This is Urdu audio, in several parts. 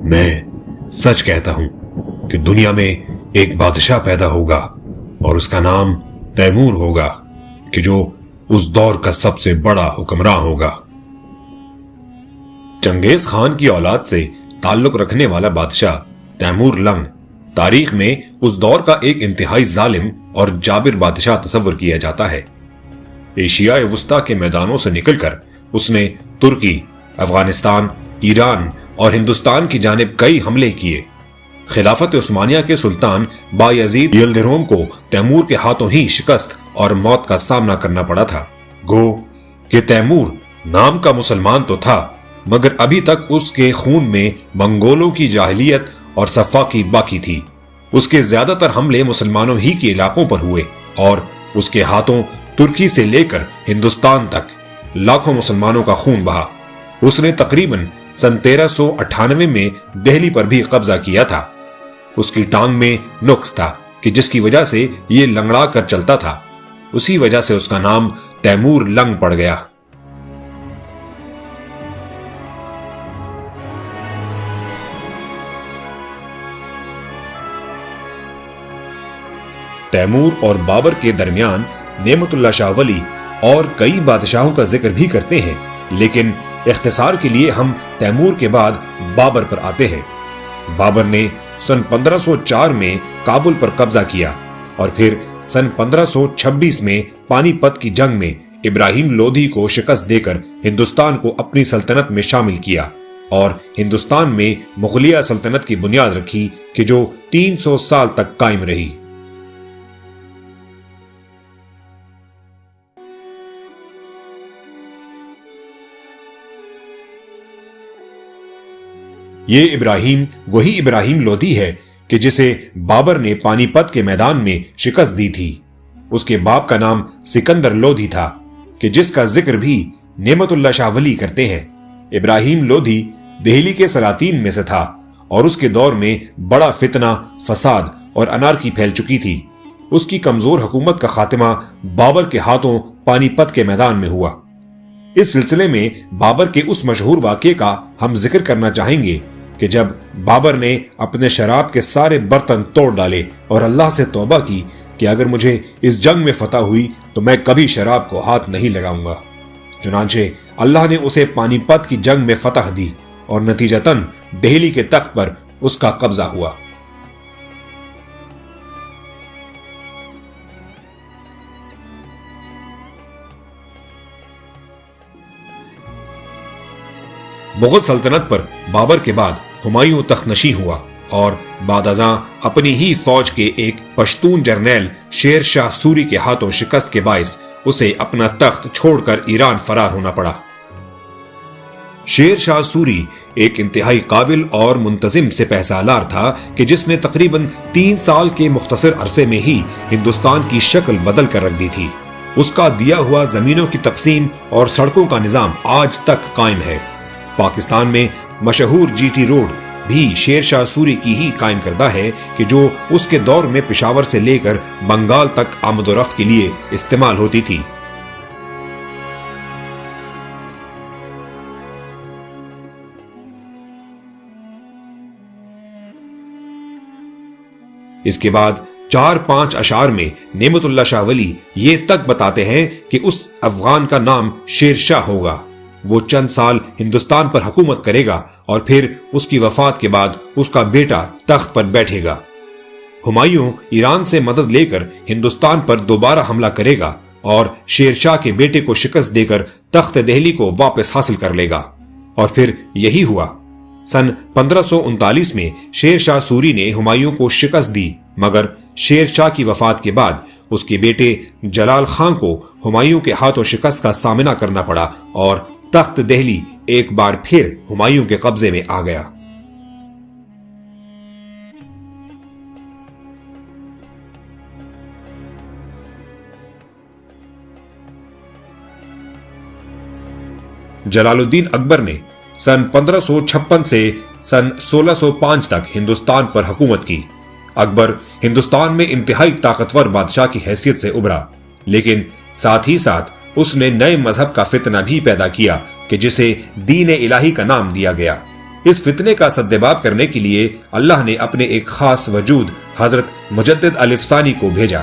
میں سچ کہتا ہوں کہ دنیا میں ایک بادشاہ پیدا ہوگا اور اس کا نام تیمور ہوگا کہ جو اس دور کا سب سے بڑا حکمراں ہوگا۔ چنگیز خان کی اولاد سے تعلق رکھنے والا بادشاہ تیمور لنگ تاریخ میں اس دور کا ایک انتہائی ظالم اور جابر بادشاہ تصور کیا جاتا ہے۔ ایشیائے وسطی کے میدانوں سے نکل کر اس نے ترکی، افغانستان، ایران اور ہندوستان کی جانب کئی حملے کیے۔ خلافت عثمانیہ کے سلطان بایزید یلدروم کو تیمور کے ہاتھوں ہی شکست اور موت کا سامنا کرنا پڑا تھا۔ گو کہ تیمور نام کا مسلمان تو تھا، مگر ابھی تک اس کے خون میں منگولوں کی جاہلیت اور سفاکی باقی تھی۔ اس کے زیادہ تر حملے مسلمانوں ہی کے علاقوں پر ہوئے اور اس کے ہاتھوں ترکی سے لے کر ہندوستان تک لاکھوں مسلمانوں کا خون بہا۔ اس نے تقریباً سن 1398 میں دہلی پر بھی قبضہ کیا تھا۔ اس کی ٹانگ میں نقص تھا کہ جس کی وجہ سے یہ لنگڑا کر چلتا تھا، اسی وجہ سے اس کا نام تیمور لنگ پڑ گیا۔ تیمور اور بابر کے درمیان نعمت اللہ شاہ ولی اور کئی بادشاہوں کا ذکر بھی کرتے ہیں، لیکن اختصار کے لیے ہم تیمور کے بعد بابر پر آتے ہیں۔ بابر نے سن 1504 میں کابل پر قبضہ کیا اور پھر سن 1526 میں پانی پت کی جنگ میں ابراہیم لودھی کو شکست دے کر ہندوستان کو اپنی سلطنت میں شامل کیا اور ہندوستان میں مغلیہ سلطنت کی بنیاد رکھی کہ جو 300 سال تک قائم رہی۔ یہ ابراہیم وہی ابراہیم لودھی ہے کہ جسے بابر نے پانی پت کے میدان میں شکست دی تھی۔ اس کے باپ کا نام سکندر لودھی تھا کہ جس کا ذکر بھی نعمت اللہ شاہ ولی کرتے ہیں۔ ابراہیم لودھی دہلی کے سلاطین میں سے تھا اور اس کے دور میں بڑا فتنہ، فساد اور انارکی پھیل چکی تھی۔ اس کی کمزور حکومت کا خاتمہ بابر کے ہاتھوں پانی پت کے میدان میں ہوا۔ اس سلسلے میں بابر کے اس مشہور واقعے کا ہم ذکر کرنا چاہیں گے کہ جب بابر نے اپنے شراب کے سارے برتن توڑ ڈالے اور اللہ سے توبہ کی کہ اگر مجھے اس جنگ میں فتح ہوئی تو میں کبھی شراب کو ہاتھ نہیں لگاؤں گا، چنانچہ اللہ نے اسے پانی پت کی جنگ میں فتح دی اور نتیجتاً دہلی کے تخت پر اس کا قبضہ ہوا۔ مغل سلطنت پر بابر کے بعد ہمایوں تخت نشین ہوا اور بعد ازاں اپنی ہی فوج کے ایک پشتون جرنیل شیر شاہ سوری کے ہاتھوں شکست کے باعث اسے اپنا تخت چھوڑ کر ایران فرار ہونا پڑا۔ شیر شاہ سوری ایک انتہائی قابل اور منتظم سپہ سالار تھا کہ جس نے تقریباً 3 سال کے مختصر عرصے میں ہی ہندوستان کی شکل بدل کر رکھ دی تھی۔ اس کا دیا ہوا زمینوں کی تقسیم اور سڑکوں کا نظام آج تک قائم ہے۔ پاکستان میں مشہور جی ٹی روڈ بھی شیر شاہ سوری کی ہی قائم کردہ ہے کہ جو اس کے دور میں پشاور سے لے کر بنگال تک آمد و رفت کے لیے استعمال ہوتی تھی۔ اس کے بعد 4-5 اشعار میں نعمت اللہ شاہ ولی یہ تک بتاتے ہیں کہ اس افغان کا نام شیر شاہ ہوگا، وہ چند سال ہندوستان پر حکومت کرے گا اور پھر اس کی وفات کے بعد اس کا بیٹا تخت پر بیٹھے گا۔ ہمایوں ایران سے مدد لے کر ہندوستان پر دوبارہ حملہ کرے گا اور شیر شاہ کے بیٹے کو شکست دے کر تخت دہلی کو واپس حاصل کر لے گا، اور پھر یہی ہوا۔ سن 1539 میں شیر شاہ سوری نے ہمایوں کو شکست دی، مگر شیر شاہ کی وفات کے بعد اس کے بیٹے جلال خان کو ہمایوں کے ہاتھوں شکست کا سامنا کرنا پڑا اور تخت دہلی ایک بار پھر ہمایوں کے قبضے میں آ گیا۔ جلال الدین اکبر نے سن 1556 سے سن 1605 تک ہندوستان پر حکومت کی۔ اکبر ہندوستان میں انتہائی طاقتور بادشاہ کی حیثیت سے ابھرا، لیکن ساتھ ہی ساتھ اس نے نئے مذہب کا فتنہ بھی پیدا کیا کہ جسے دین الہی کا نام دیا گیا۔ اس فتنے کا سدباب کرنے کے لیے اللہ نے اپنے ایک خاص وجود حضرت مجدد الف ثانی کو بھیجا۔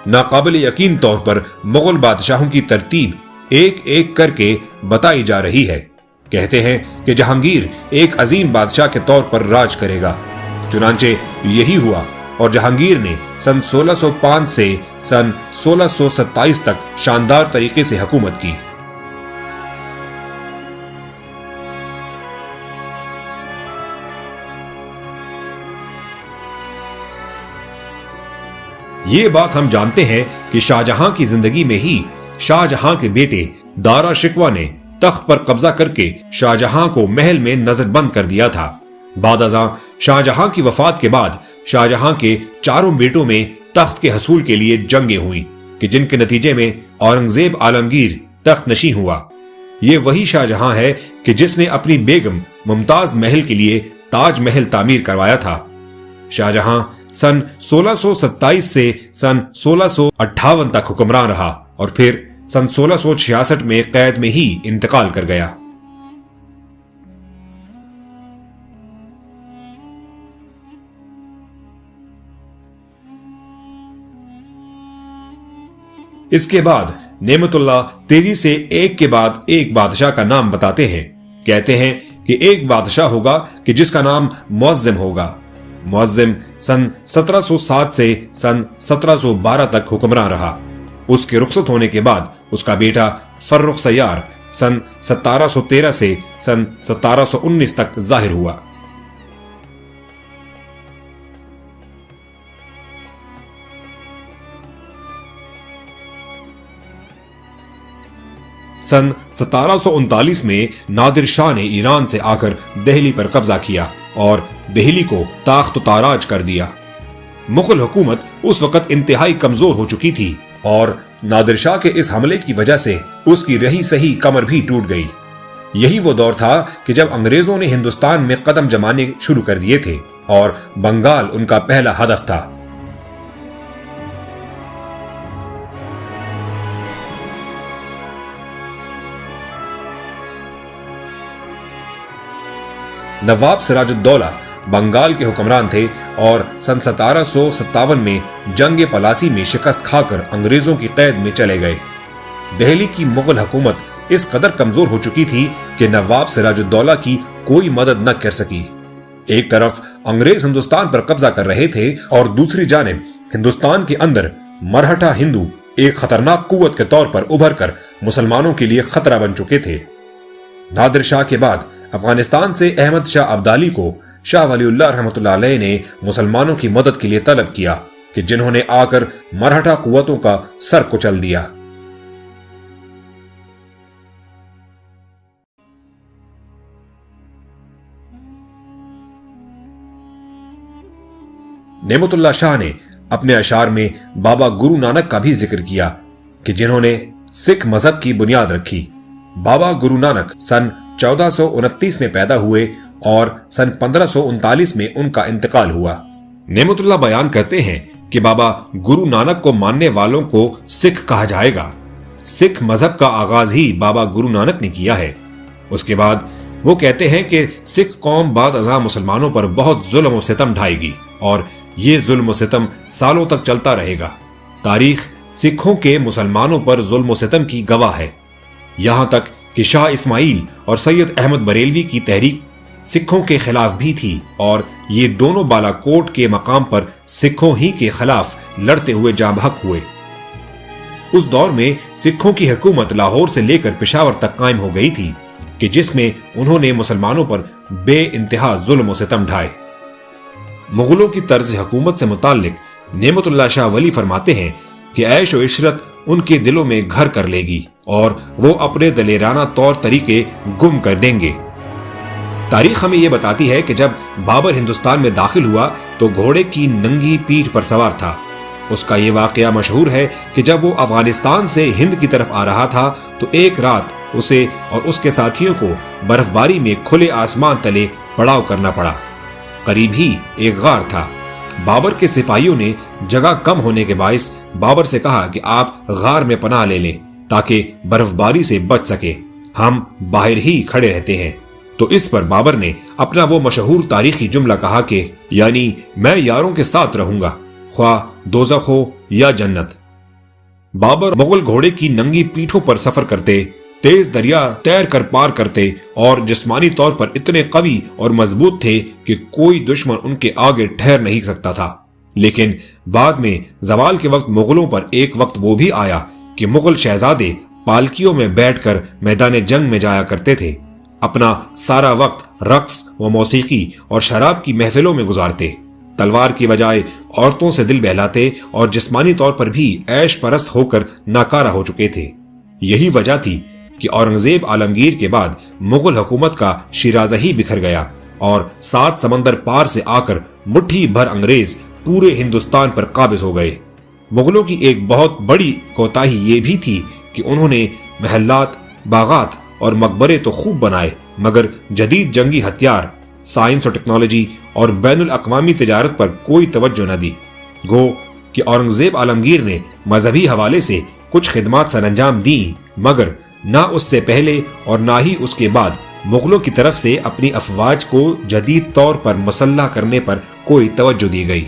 ناقابل یقین طور پر مغل بادشاہوں کی ترتیب ایک ایک کر کے بتائی جا رہی ہے۔ کہتے ہیں کہ جہانگیر ایک عظیم بادشاہ کے طور پر راج کرے گا۔ چنانچہ یہی ہوا اور جہانگیر نے سن 1605 سے سن 1627 تک شاندار طریقے سے حکومت کی۔ یہ بات ہم جانتے ہیں کہ شاہ جہاں کی زندگی میں ہی شاہ جہاں کے بیٹے دارا شکوہ نے تخت پر قبضہ کر کے شاہ جہاں کو محل میں نظر بند کر دیا تھا۔ بعد ازاں شاہ جہاں کی وفات کے بعد شاہ جہاں کے چاروں بیٹوں میں تخت کے حصول کے لیے جنگیں ہوئیں کہ جن کے نتیجے میں اورنگزیب عالمگیر تخت نشین ہوا۔ یہ وہی شاہ جہاں ہے کہ جس نے اپنی بیگم ممتاز محل کے لیے تاج محل تعمیر کروایا تھا۔ شاہ جہاں سن 1627 سے سن 1658 تک حکمران رہا اور پھر سن 1666 میں قید میں ہی انتقال کر گیا۔ اس کے بعد نعمت اللہ تیزی سے ایک کے بعد ایک بادشاہ کا نام بتاتے ہیں۔ کہتے ہیں کہ ایک بادشاہ ہوگا کہ جس کا نام معظم ہوگا۔ معظم سن 1707 سے سن 1712 تک حکمران رہا۔ اس کے رخصت ہونے کے بعد اس کا بیٹا فرخ سیار سن 1713 سے سن 1719 تک ظاہر ہوا۔ سن 1739 میں نادر شاہ نے ایران سے آ کر دہلی پر قبضہ کیا اور دہلی کو تاخت و تاراج کر دیا۔ مغل حکومت اس وقت انتہائی کمزور ہو چکی تھی اور نادر شاہ کے اس حملے کی وجہ سے اس کی رہی سہی کمر بھی ٹوٹ گئی۔ یہی وہ دور تھا کہ جب انگریزوں نے ہندوستان میں قدم جمانے شروع کر دیے تھے اور بنگال ان کا پہلا ہدف تھا۔ نواب سراج الدولہ بنگال کے حکمران تھے اور سن 1757 میں جنگ پلاسی میں شکست کھا کر انگریزوں کی قید میں چلے گئے۔ دہلی کی مغل حکومت اس قدر کمزور ہو چکی تھی کہ نواب سراج الدولہ کی کوئی مدد نہ کر سکی۔ ایک طرف انگریز ہندوستان پر قبضہ کر رہے تھے اور دوسری جانب ہندوستان کے اندر مرہٹا ہندو ایک خطرناک قوت کے طور پر ابھر کر مسلمانوں کے لیے خطرہ بن چکے تھے۔ نادر شاہ کے بعد افغانستان سے احمد شاہ ابدالی کو شاہ ولی اللہ رحمۃ اللہ علیہ نے مسلمانوں کی مدد کے لیے طلب کیا کہ جنہوں نے آ کر مرہٹا قوتوں کا سر کچل دیا۔ نعمت اللہ شاہ نے اپنے اشعار میں بابا گرو نانک کا بھی ذکر کیا کہ جنہوں نے سکھ مذہب کی بنیاد رکھی۔ بابا گرو نانک سن 1429 میں پیدا ہوئے اور سن 1539 میں ان کا انتقال ہوا۔ نعمت اللہ بیان کرتے ہیں کہ بابا گرو نانک کو ماننے والوں کو سکھ کہا جائے گا۔ سکھ مذہب کا آغاز ہی بابا گرو نانک نے کیا ہے۔ اس کے بعد وہ کہتے ہیں کہ سکھ قوم بعد ازاں مسلمانوں پر بہت ظلم و ستم ڈھائے گی اور یہ ظلم و ستم سالوں تک چلتا رہے گا۔ تاریخ سکھوں کے مسلمانوں پر ظلم و ستم کی گواہ ہے، یہاں تک کہ شاہ اسماعیل اور سید احمد بریلوی کی تحریک سکھوں کے خلاف بھی تھی اور یہ دونوں بالا کوٹ کے مقام پر سکھوں ہی کے خلاف لڑتے ہوئے جاں بحق ہوئے۔ اس دور میں سکھوں کی حکومت لاہور سے لے کر پشاور تک قائم ہو گئی تھی کہ جس میں انہوں نے مسلمانوں پر بے انتہا ظلم و ستم ڈھائے۔ مغلوں کی طرز حکومت سے متعلق نعمت اللہ شاہ ولی فرماتے ہیں کہ عیش و عشرت ان کے دلوں میں گھر کر لے گی اور وہ اپنے دلیرانہ طور طریقے گم کر دیں گے۔ تاریخ ہمیں یہ بتاتی ہے کہ جب بابر ہندوستان میں داخل ہوا تو گھوڑے کی ننگی پیٹھ پر سوار تھا۔ اس کا یہ واقعہ مشہور ہے کہ جب وہ افغانستان سے ہند کی طرف آ رہا تھا تو ایک رات اسے اور اس کے ساتھیوں کو برف باری میں کھلے آسمان تلے پڑاؤ کرنا پڑا۔ قریب ہی ایک غار تھا بابر کے سپاہیوں نے جگہ کم ہونے کے باعث بابر سے کہا کہ آپ غار میں پناہ لے لیں تاکہ برف باری سے بچ سکے، ہم باہر ہی کھڑے رہتے ہیں۔ تو اس پر بابر نے اپنا وہ مشہور تاریخی جملہ کہا کہ یعنی میں یاروں کے ساتھ رہوں گا، خواہ دوزخ ہو یا جنت۔ بابر مغل گھوڑے کی ننگی پیٹھوں پر سفر کرتے، تیز دریا تیر کر پار کرتے اور جسمانی طور پر اتنے قوی اور مضبوط تھے کہ کوئی دشمن ان کے آگے ٹھہر نہیں سکتا تھا۔ لیکن بعد میں زوال کے وقت مغلوں پر ایک وقت وہ بھی آیا کہ مغل شہزادے پالکیوں میں بیٹھ کر میدان جنگ میں جایا کرتے تھے، اپنا سارا وقت رقص و موسیقی اور شراب کی محفلوں میں گزارتے، تلوار کی بجائے عورتوں سے دل بہلاتے اور جسمانی طور پر بھی عیش پرست ہو کر ناکارہ ہو چکے تھے۔ یہی وجہ تھی کہ اورنگزیب عالمگیر کے بعد مغل حکومت کا شیرازہ ہی بکھر گیا اور 7 سمندر پار سے آ کر مٹھی بھر انگریز پورے ہندوستان پر قابض ہو گئے۔ مغلوں کی ایک بہت بڑی کوتاہی یہ بھی تھی کہ انہوں نے محلات، باغات اور مقبرے تو خوب بنائے، مگر جدید جنگی ہتھیار، سائنس اور ٹیکنالوجی اور بین الاقوامی تجارت پر کوئی توجہ نہ دی۔ گو کہ اورنگزیب عالمگیر نے مذہبی حوالے سے کچھ خدمات سر انجام دی، مگر نہ اس سے پہلے اور نہ ہی اس کے بعد مغلوں کی طرف سے اپنی افواج کو جدید طور پر مسلح کرنے پر کوئی توجہ دی گئی۔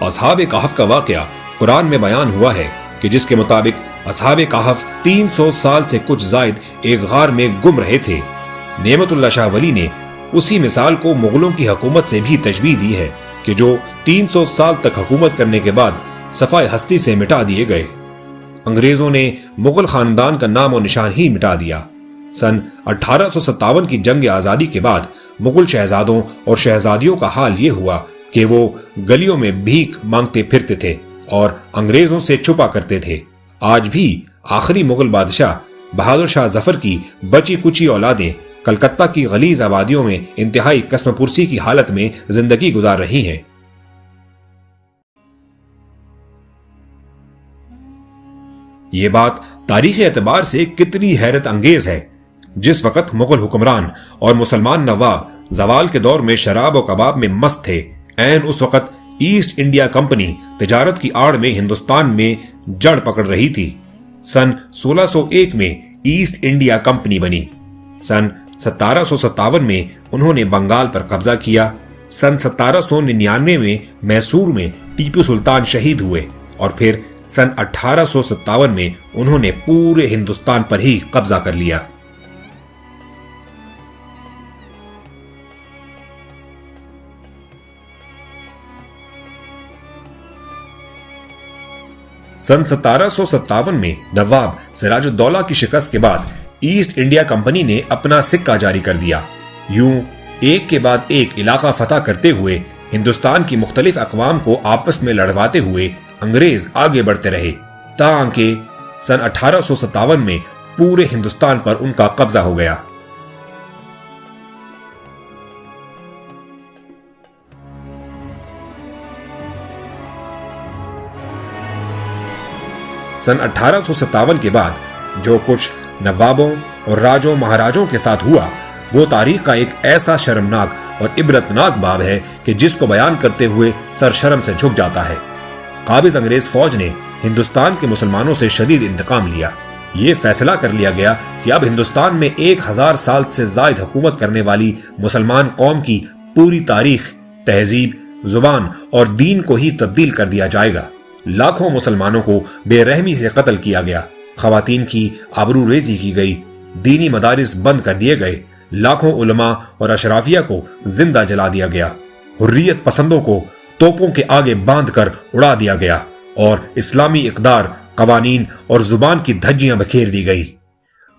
اصحاب کہف کا واقعہ قرآن میں بیان ہوا ہے کہ جس کے مطابق اصحاب کہف 300 سال سے کچھ زائد ایک غار میں گم رہے تھے۔ نعمت اللہ شاہ ولی نے اسی مثال کو مغلوں کی حکومت سے بھی تشبیہ دی ہے کہ جو 300 سال تک حکومت کرنے کے بعد صفائے ہستی سے مٹا دیے گئے۔ انگریزوں نے مغل خاندان کا نام و نشان ہی مٹا دیا۔ سن 1857 کی جنگ آزادی کے بعد مغل شہزادوں اور شہزادیوں کا حال یہ ہوا کہ وہ گلیوں میں بھیک مانگتے پھرتے تھے اور انگریزوں سے چھپا کرتے تھے۔ آج بھی آخری مغل بادشاہ بہادر شاہ ظفر کی بچی کچی اولادیں کلکتہ کی غلیظ آبادیوں میں انتہائی قسم پرسی کی حالت میں زندگی گزار رہی ہیں۔ یہ بات تاریخی اعتبار سے کتنی حیرت انگیز ہے۔ جس وقت مغل حکمران اور مسلمان نواب زوال کے دور میں شراب و کباب میں مست تھے، عین اس وقت ایسٹ انڈیا کمپنی تجارت کی آڑ میں ہندوستان میں جڑ پکڑ رہی تھی۔ سن 1601 میں ایسٹ انڈیا کمپنی بنی۔ سن 1757 میں انہوں نے بنگال پر قبضہ کیا۔ سن 1799 میں میسور میں ٹیپو سلطان شہید ہوئے اور پھر سن 1857 میں انہوں نے پورے ہندوستان پر ہی قبضہ کر لیا۔ سن 1757 میں نواب سراج الدولہ کی شکست کے بعد ایسٹ انڈیا کمپنی نے اپنا سکہ جاری کر دیا۔ یوں ایک کے بعد ایک علاقہ فتح کرتے ہوئے ہندوستان کی مختلف اقوام کو آپس میں لڑواتے ہوئے انگریز آگے بڑھتے رہے، تاکہ سن 1857 میں پورے ہندوستان پر ان کا قبضہ ہو گیا۔ سن 1857 کے بعد جو کچھ نوابوں اور راجوں مہاراجوں کے ساتھ ہوا وہ تاریخ کا ایک ایسا شرمناک اور عبرتناک باب ہے کہ جس کو بیان کرتے ہوئے سر شرم سے جھک جاتا ہے۔ قابض انگریز فوج نے ہندوستان کے مسلمانوں سے شدید انتقام لیا۔ یہ فیصلہ کر لیا گیا کہ اب ہندوستان میں 1000 سال سے زائد حکومت کرنے والی مسلمان قوم کی پوری تاریخ، تہذیب، زبان اور دین کو ہی تبدیل کر دیا جائے گا۔ لاکھوں مسلمانوں کو بے رحمی سے قتل کیا گیا، خواتین کی آبرو ریزی کی گئی، دینی مدارس بند کر دیے گئے، لاکھوں علماء اور اشرافیہ کو زندہ جلا دیا گیا، حریت پسندوں کو توپوں کے آگے باندھ کر اڑا دیا گیا اور اسلامی اقدار، قوانین اور زبان کی دھجیاں بکھیر دی گئی۔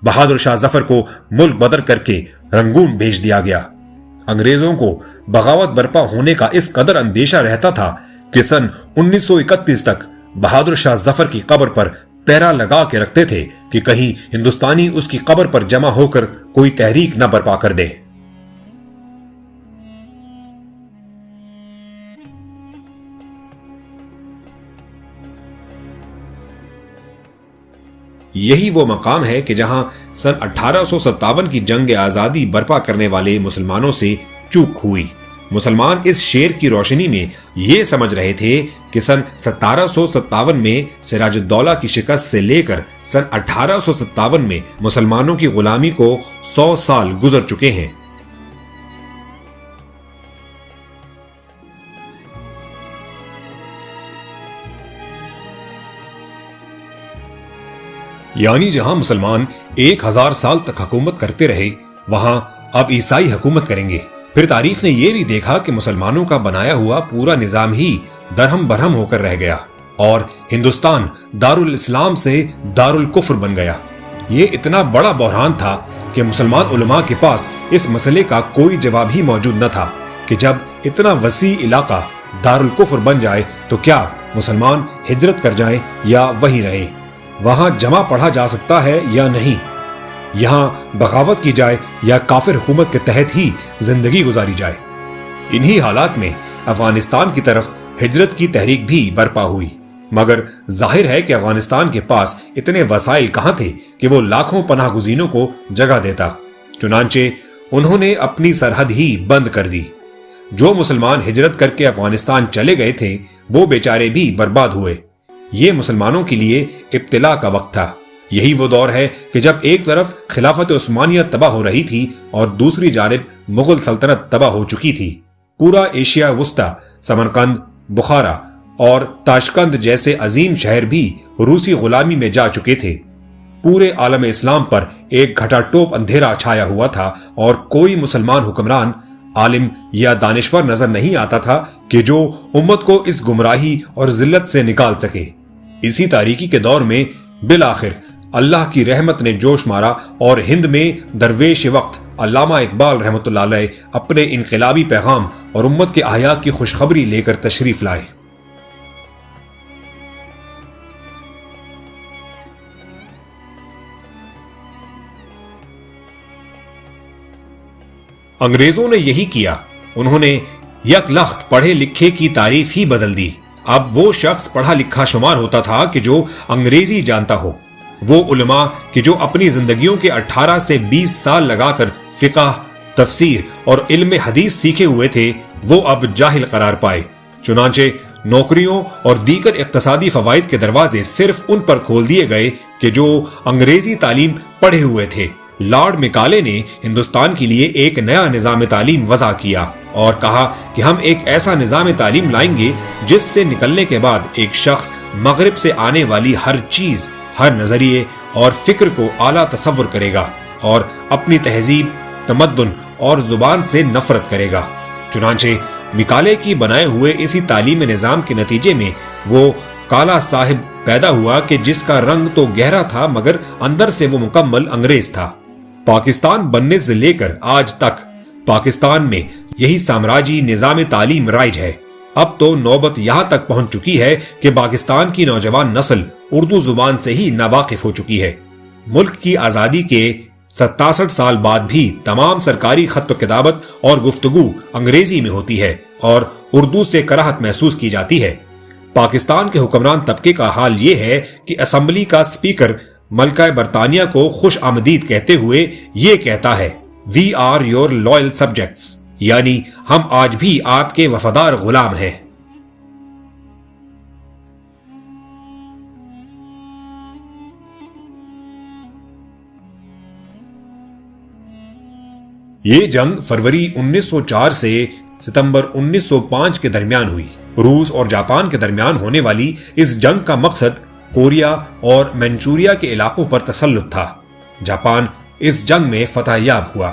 بہادر شاہ ظفر کو ملک بدر کر کے رنگون بھیج دیا گیا۔ انگریزوں کو بغاوت برپا ہونے کا اس قدر اندیشہ رہتا تھا کہ سن 1931 تک بہادر شاہ ظفر کی قبر پر پیرا لگا کے رکھتے تھے کہ کہیں ہندوستانی اس کی قبر پر جمع ہو کر کوئی تحریک نہ برپا کر دے۔ یہی وہ مقام ہے کہ جہاں سن 1857 کی جنگ آزادی برپا کرنے والے مسلمانوں سے چوک ہوئی۔ مسلمان اس شعر کی روشنی میں یہ سمجھ رہے تھے کہ سن 1757 میں سراج الدولہ کی شکست سے لے کر سن 1857 میں مسلمانوں کی غلامی کو 100 سال گزر چکے ہیں۔ یعنی جہاں مسلمان 1000 سال تک حکومت کرتے رہے، وہاں اب عیسائی حکومت کریں گے۔ پھر تاریخ نے یہ بھی دیکھا کہ مسلمانوں کا بنایا ہوا پورا نظام ہی درہم برہم ہو کر رہ گیا اور ہندوستان دارالاسلام سے دارالکفر بن گیا۔ یہ اتنا بڑا بحران تھا کہ مسلمان علماء کے پاس اس مسئلے کا کوئی جواب ہی موجود نہ تھا کہ جب اتنا وسیع علاقہ دارالکفر بن جائے تو کیا مسلمان ہجرت کر جائیں یا وہیں رہیں؟ وہاں جمع پڑھا جا سکتا ہے یا نہیں؟ یہاں بغاوت کی جائے یا کافر حکومت کے تحت ہی زندگی گزاری جائے؟ انہی حالات میں افغانستان کی طرف ہجرت کی تحریک بھی برپا ہوئی، مگر ظاہر ہے کہ افغانستان کے پاس اتنے وسائل کہاں تھے کہ وہ لاکھوں پناہ گزینوں کو جگہ دیتا۔ چنانچہ انہوں نے اپنی سرحد ہی بند کر دی۔ جو مسلمان ہجرت کر کے افغانستان چلے گئے تھے وہ بیچارے بھی برباد ہوئے۔ یہ مسلمانوں کے لیے ابتلا کا وقت تھا۔ یہی وہ دور ہے کہ جب ایک طرف خلافت عثمانیہ تباہ ہو رہی تھی اور دوسری جانب مغل سلطنت تباہ ہو چکی تھی۔ پورا ایشیا وسطی، سمرقند، بخارا اور تاشقند جیسے عظیم شہر بھی روسی غلامی میں جا چکے تھے۔ پورے عالم اسلام پر ایک گھٹا ٹوپ اندھیرا چھایا ہوا تھا اور کوئی مسلمان حکمران، عالم یا دانشور نظر نہیں آتا تھا کہ جو امت کو اس گمراہی اور ذلت سے نکال سکے۔ اسی تاریکی کے دور میں بالآخر اللہ کی رحمت نے جوش مارا اور ہند میں درویش وقت علامہ اقبال رحمۃ اللہ علیہ اپنے انقلابی پیغام اور امت کے احیاء کی خوشخبری لے کر تشریف لائے۔ انگریزوں نے یہی کیا۔ انہوں نے یک لخت پڑھے لکھے کی تعریف ہی بدل دی۔ اب وہ شخص پڑھا لکھا شمار ہوتا تھا کہ جو انگریزی جانتا ہو۔ وہ علماء کہ جو اپنی زندگیوں کے 18 سے 20 سال لگا کر فقہ، تفسیر اور علم حدیث سیکھے ہوئے تھے، وہ اب جاہل قرار پائے۔ چنانچہ نوکریوں اور دیگر اقتصادی فوائد کے دروازے صرف ان پر کھول دیے گئے کہ جو انگریزی تعلیم پڑھے ہوئے تھے۔ لارڈ میکالے نے ہندوستان کے لیے ایک نیا نظام تعلیم وضع کیا اور کہا کہ ہم ایک ایسا نظام تعلیم لائیں گے جس سے نکلنے کے بعد ایک شخص مغرب سے آنے والی ہر چیز، ہر نظریے اور فکر کو اعلیٰ تصور کرے گا اور اپنی تہذیب، تمدن اور زبان سے نفرت کرے گا۔ چنانچہ میکالے کی بنائے ہوئے اسی تعلیمی نظام کے نتیجے میں وہ کالا صاحب پیدا ہوا کہ جس کا رنگ تو گہرا تھا مگر اندر سے وہ مکمل انگریز تھا۔ پاکستان بننے سے لے کر آج تک پاکستان میں یہی سامراجی نظام تعلیم رائج ہے۔ اب تو نوبت یہاں تک پہنچ چکی ہے کہ پاکستان کی نوجوان نسل اردو زبان سے ہی ناواقف ہو چکی ہے۔ ملک کی آزادی کے 67 سال بعد بھی تمام سرکاری خط و کتابت اور گفتگو انگریزی میں ہوتی ہے اور اردو سے کراہت محسوس کی جاتی ہے۔ پاکستان کے حکمران طبقے کا حال یہ ہے کہ اسمبلی کا اسپیکر ملکہ برطانیہ کو خوش آمدید کہتے ہوئے یہ کہتا ہے، "we are your loyal subjects", یعنی ہم آج بھی آپ کے وفادار غلام ہیں۔ یہ جنگ فروری 1904 سے ستمبر 1905 کے درمیان ہوئی۔ روس اور جاپان کے درمیان ہونے والی اس جنگ کا مقصد کوریا اور منچوریا کے علاقوں پر تسلط تھا۔ جاپان اس جنگ میں فتح یاب ہوا۔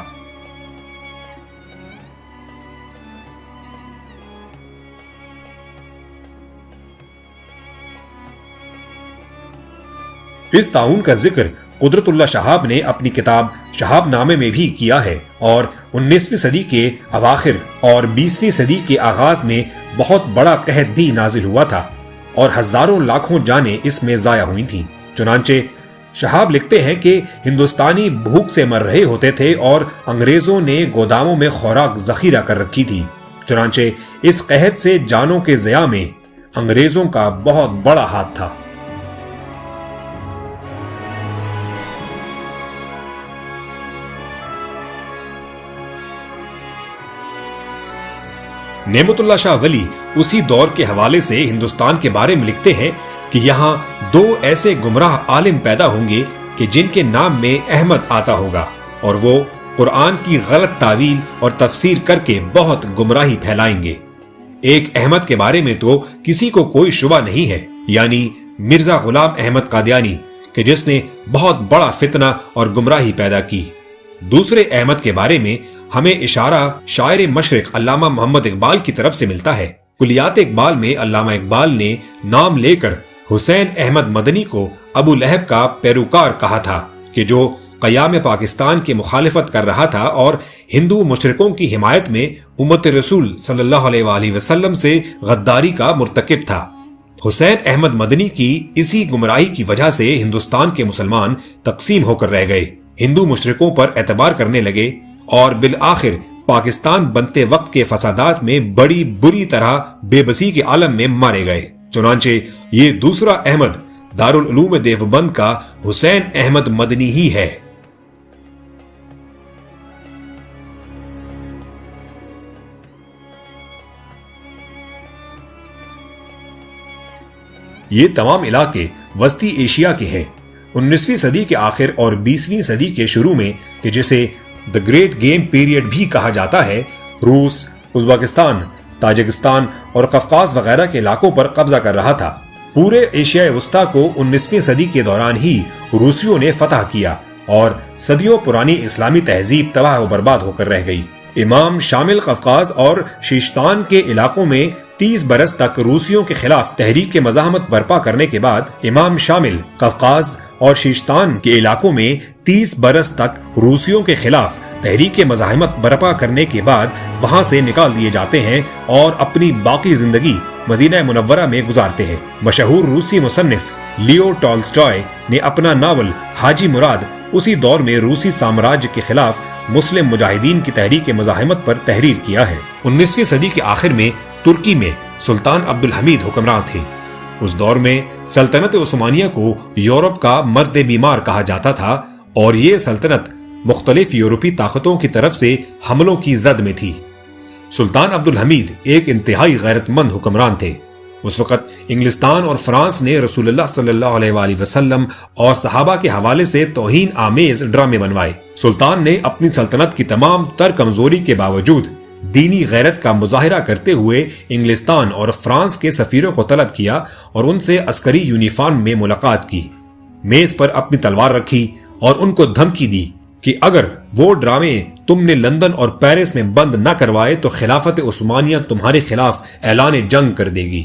اس تعاون کا ذکر قدرت اللہ شہاب نے اپنی کتاب شہاب نامے میں بھی کیا ہے اور 19ویں صدی کے اواخر اور 20ویں صدی کے آغاز میں بہت بڑا قحط بھی نازل ہوا تھا اور ہزاروں لاکھوں جانیں اس میں ضائع ہوئی تھیں۔ چنانچہ شہاب لکھتے ہیں کہ ہندوستانی بھوک سے مر رہے ہوتے تھے اور انگریزوں نے گوداموں میں خوراک ذخیرہ کر رکھی تھی۔ چنانچہ اس قحط سے جانوں کے ضیاع میں انگریزوں کا بہت بڑا ہاتھ تھا۔ نعمت اللہ شاہ ولی اسی دور کے حوالے سے ہندوستان کے بارے میں لکھتے ہیں کہ یہاں 2 ایسے گمراہ عالم پیدا ہوں گے کہ جن کے نام میں احمد آتا ہوگا، اور وہ قرآن کی غلط تعویل اور تفسیر کر کے بہت گمراہی پھیلائیں گے۔ ایک احمد کے بارے میں تو کسی کو کوئی شبہ نہیں ہے، یعنی مرزا غلام احمد قادیانی، کہ جس نے بہت بڑا فتنہ اور گمراہی پیدا کی۔ دوسرے احمد کے بارے میں ہمیں اشارہ شاعر مشرق علامہ محمد اقبال کی طرف سے ملتا ہے۔ کلیات اقبال میں علامہ اقبال نے نام لے کر حسین احمد مدنی کو ابو لہب کا پیروکار کہا تھا، کہ جو قیام پاکستان کی مخالفت کر رہا تھا اور ہندو مشرکوں کی حمایت میں امت رسول صلی اللہ علیہ وآلہ وسلم سے غداری کا مرتکب تھا۔ حسین احمد مدنی کی اسی گمراہی کی وجہ سے ہندوستان کے مسلمان تقسیم ہو کر رہ گئے، ہندو مشرکوں پر اعتبار کرنے لگے اور بالآخر پاکستان بنتے وقت کے فسادات میں بڑی بری طرح بے بسی کے عالم میں مارے گئے۔ چنانچہ یہ دوسرا احمد دارالعلوم دیوبند کا حسین احمد مدنی ہی ہے۔ یہ تمام علاقے وسطی ایشیا کے ہیں۔ 19ویں صدی کے آخر اور 20ویں صدی کے شروع میں، کہ جسے دی گریٹ گیم پیریڈ بھی کہا جاتا ہے، روس ازبکستان، تاجکستان اور قفقاز وغیرہ کے علاقوں پر قبضہ کر رہا تھا۔ پورے ایشیا وسطی کو 19ویں صدی کے دوران ہی روسیوں نے فتح کیا اور صدیوں پرانی اسلامی تہذیب تباہ و برباد ہو کر رہ گئی۔ امام شامل قفقاز اور شیشتان کے علاقوں میں 30 برس تک روسیوں کے خلاف تحریک مزاحمت برپا کرنے کے بعد امام شامل قفقاز اور شیشتان کے علاقوں میں 30 برس تک روسیوں کے خلاف تحریک مزاحمت برپا کرنے کے بعد وہاں سے نکال دیے جاتے ہیں اور اپنی باقی زندگی مدینہ منورہ میں گزارتے ہیں۔ مشہور روسی مصنف لیو ٹالسٹائے نے اپنا ناول حاجی مراد اسی دور میں روسی سامراج کے خلاف مسلم مجاہدین کی تحریک مزاحمت پر تحریر کیا ہے۔ 19ویں صدی کے آخر میں ترکی میں سلطان عبدالحمید حکمران تھے۔ اس دور میں سلطنت عثمانیہ کو یورپ کا مرد بیمار کہا جاتا تھا اور یہ سلطنت مختلف یورپی طاقتوں کی طرف سے حملوں کی زد میں تھی۔ سلطان عبدالحمید ایک انتہائی غیرت مند حکمران تھے۔ اس وقت انگلستان اور فرانس نے رسول اللہ صلی اللہ علیہ وآلہ وسلم اور صحابہ کے حوالے سے توہین آمیز ڈرامے بنوائے۔ سلطان نے اپنی سلطنت کی تمام تر کمزوری کے باوجود دینی غیرت کا مظاہرہ کرتے ہوئے انگلستان اور فرانس کے سفیروں کو طلب کیا اور ان سے عسکری یونیفارم میں ملاقات کی، میز پر اپنی تلوار رکھی اور ان کو دھمکی دی کہ اگر وہ ڈرامے تم نے لندن اور پیرس میں بند نہ کروائے تو خلافت عثمانیہ تمہارے خلاف اعلان جنگ کر دے گی۔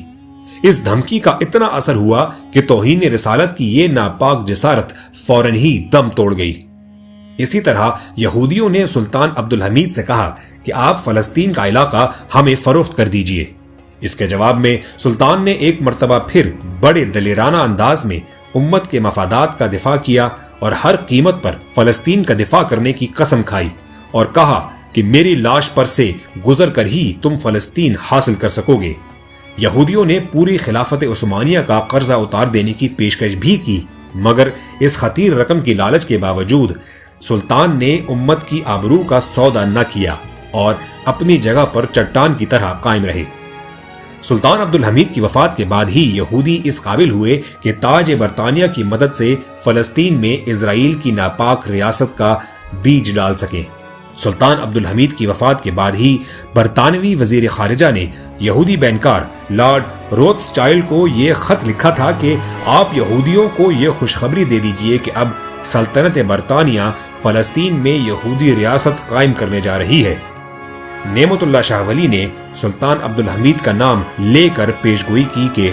اس دھمکی کا اتنا اثر ہوا کہ توہین رسالت کی یہ ناپاک جسارت فوراً ہی دم توڑ گئی۔ اسی طرح یہودیوں نے سلطان عبدالحمید سے کہا کہ آپ فلسطین کا علاقہ ہمیں فروخت کر دیجئے۔ اس کے جواب میں سلطان نے ایک مرتبہ پھر بڑے دلیرانہ انداز میں امت کے مفادات کا دفاع کیا اور ہر قیمت پر فلسطین کا دفاع کرنے کی قسم کھائی اور کہا کہ میری لاش پر سے گزر کر ہی تم فلسطین حاصل کر سکو گے۔ یہودیوں نے پوری خلافت عثمانیہ کا قرضہ اتار دینے کی پیشکش بھی کی، مگر اس خطیر رقم کی لالچ کے باوجود سلطان نے امت کی آبرو کا سودا نہ کیا اور اپنی جگہ پر چٹان کی طرح قائم رہے۔ سلطان عبدالحمید کی وفات کے بعد ہی یہودی اس قابل ہوئے کہ تاج برطانیہ کی مدد سے فلسطین میں اسرائیل کی ناپاک ریاست کا بیج ڈال سکیں۔ سلطان عبدالحمید کی وفات کے بعد ہی برطانوی وزیر خارجہ نے یہودی بینکار لارڈ روتھسچائلڈ کو یہ خط لکھا تھا کہ آپ یہودیوں کو یہ خوشخبری دے دیجئے کہ اب سلطنت برطانیہ فلسطین میں یہودی ریاست قائم کرنے جا رہی ہے۔ نعمت اللہ شاہ ولی نے سلطان عبدالحمید کا نام لے کر پیشگوئی کی کہ